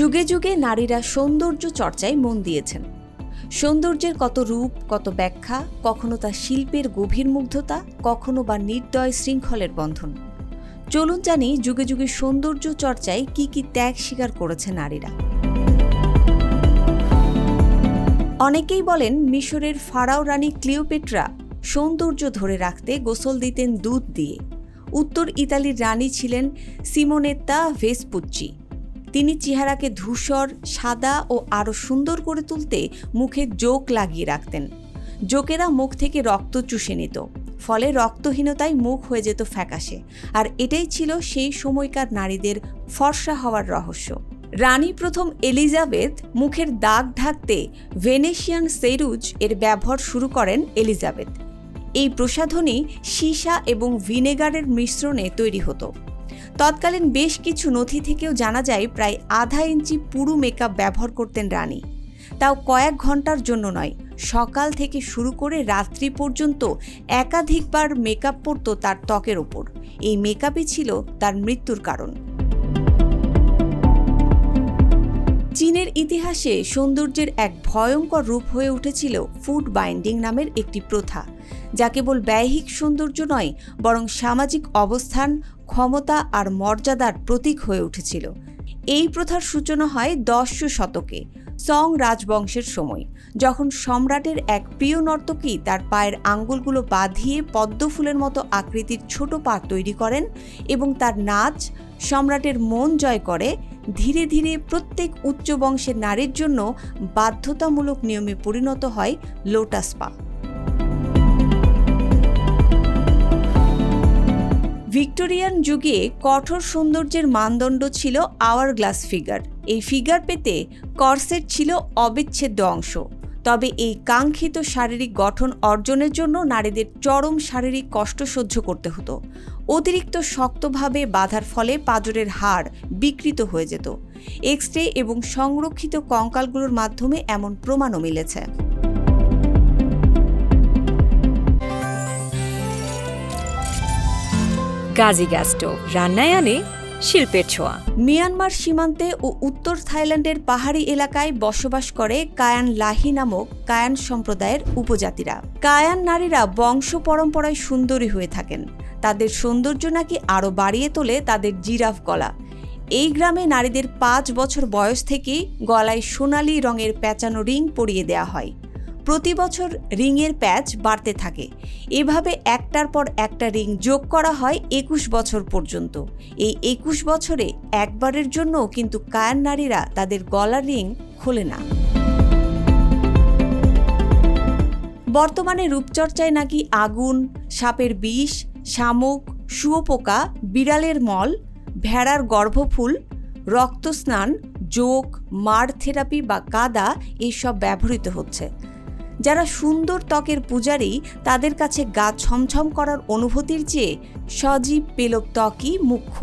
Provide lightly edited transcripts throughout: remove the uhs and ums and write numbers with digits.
যুগে যুগে নারীরা সৌন্দর্য চর্চায় মন দিয়েছেন। সৌন্দর্যের কত রূপ, কত ব্যাখ্যা, কখনো তা শিল্পের গভীর মুগ্ধতা, কখনো বা নির্দয় শৃঙ্খলের বন্ধন। চলুন জানি যুগে যুগে সৌন্দর্য চর্চায় কি কি ত্যাগ স্বীকার করেছে নারীরা। অনেকেই বলেন মিশরের ফারাও রানী ক্লিওপেট্রা সৌন্দর্য ধরে রাখতে গোসল দিতেন দুধ দিয়ে। উত্তর ইতালির রানী ছিলেন সিমোনেত্তা ভেসপুচ্চি। তিনি চেহারাকে ধূসর, সাদা ও আরও সুন্দর করে তুলতে মুখে জোক লাগিয়ে রাখতেন। জোকেরা মুখ থেকে রক্ত চুষে নিত, ফলে রক্তহীনতায় মুখ হয়ে যেত ফ্যাকাশে। আর এটাই ছিল সেই সময়কার নারীদের ফর্সা হওয়ার রহস্য। রানী প্রথম এলিজাবেথ মুখের দাগ ঢাকতে ভেনেশিয়ান সেরুজ এর ব্যবহার শুরু করেন এলিজাবেথ। এই প্রসাধনী সীসা এবং ভিনেগারের মিশ্রণে তৈরি হতো। তৎকালীন বেশ কিছু নথি থেকেও জানা যায় প্রায় আধা ইঞ্চি পুরু মেকআপ ব্যবহার করতেন রানী। তাও কয়েক ঘন্টার জন্য নয়, সকাল থেকে শুরু করে রাত্রি পর্যন্ত একাধিকবার মেকআপ পড়ত তার ত্বকের ওপর। এই মেকআপই ছিল তার মৃত্যুর কারণ। চীনের ইতিহাসে সৌন্দর্যের এক ভয়ঙ্কর রূপ হয়ে উঠেছিল ফুড বাইন্ডিং নামের একটি প্রথা, যা কেবল ব্যয়িক সৌন্দর্য নয়, বরং সামাজিক অবস্থান, ক্ষমতা আর মর্যাদার প্রতীক হয়ে উঠেছিল। এই প্রথার সূচনা হয় 10শ শতকে সং রাজবংশের সময়, যখন সম্রাটের এক প্রিয় নর্তকী তার পায়ের আঙ্গুলগুলো বাঁধিয়ে পদ্মফুলের মতো আকৃতির ছোট পা তৈরি করেন এবং তার নাচ সম্রাটের মন জয় করে। ধীরে ধীরে প্রত্যেক উচ্চ বংশের নারীর জন্য বাধ্যতামূলক নিয়মে পরিণত হয় লোটাস পা। ভিক্টোরিয়ান যুগে কঠোর সৌন্দর্যের মানদণ্ড ছিল আওয়ারগ্লাস ফিগার। এই ফিগার পেতে করসেট ছিল অবিচ্ছেদ্য অংশ। তবে এই কাঙ্ক্ষিত শারীরিক গঠন অর্জনের জন্য নারীদের চরম শারীরিক কষ্ট সহ্য করতে হতো। অতিরিক্ত শক্তভাবে বাঁধার ফলে পাঁজরের হাড় বিকৃত হয়ে যেত। এক্স-রে এবং সংরক্ষিত কঙ্কালগুলোর মাধ্যমে এমন প্রমাণও মিলেছে। গাজী গ্যাস স্টোভ রান্নায় আনে শিল্পের ছোঁয়া। মিয়ানমার সীমান্তে ও উত্তর থাইল্যান্ডের পাহাড়ি এলাকায় বসবাস করে কায়ান লাহি নামক কায়ান সম্প্রদায়ের উপজাতিরা। কায়ান নারীরা বংশ পরম্পরায় সুন্দরী হয়ে থাকেন। তাদের সৌন্দর্য নাকি আরও বাড়িয়ে তোলে তাদের জিরাফ গলা। এই গ্রামে নারীদের 5 বছর বয়স থেকেই গলায় সোনালি রঙের প্যাঁচানো রিং পরিয়ে দেওয়া হয়। প্রতি বছর রিংয়ের প্যাচ বাড়তে থাকে। এভাবে একটার পর একটা রিং যোগ করা হয় 21 বছর পর্যন্ত। এই 21 বছরে একবারের জন্য কিন্তু কায়ান নারীরা তাদের গলার রিং খোলে না। বর্তমানে রূপচর্চায় নাকি আগুন, সাপের বিষ, শামুক, শুঁয়োপোকা, বিড়ালের মল, ভেড়ার গর্ভফুল, রক্তস্নান, যোগ, মাড় থেরাপি বা কাদা এইসব ব্যবহৃত হচ্ছে। যারা সুন্দর ত্বকের পূজারী, তাদের কাছে গা ছমছম করার অনুভূতির চেয়ে সজীব পেলব ত্বকই মুখ্য।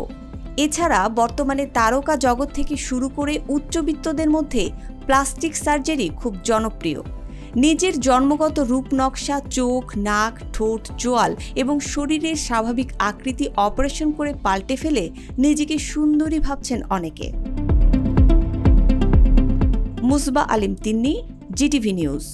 এছাড়া বর্তমানে তারকা জগৎ থেকে শুরু করে উচ্চবিত্তদের মধ্যে প্লাস্টিক সার্জারি খুব জনপ্রিয়। নিজের জন্মগত রূপ নকশা, চোখ, নাক, ঠোঁট, চোয়াল এবং শরীরের স্বাভাবিক আকৃতি অপারেশন করে পাল্টে ফেলে নিজেকে সুন্দরী ভাবছেন অনেকে। মুসবা আলিম তিন্নি, জিটিভি নিউজ।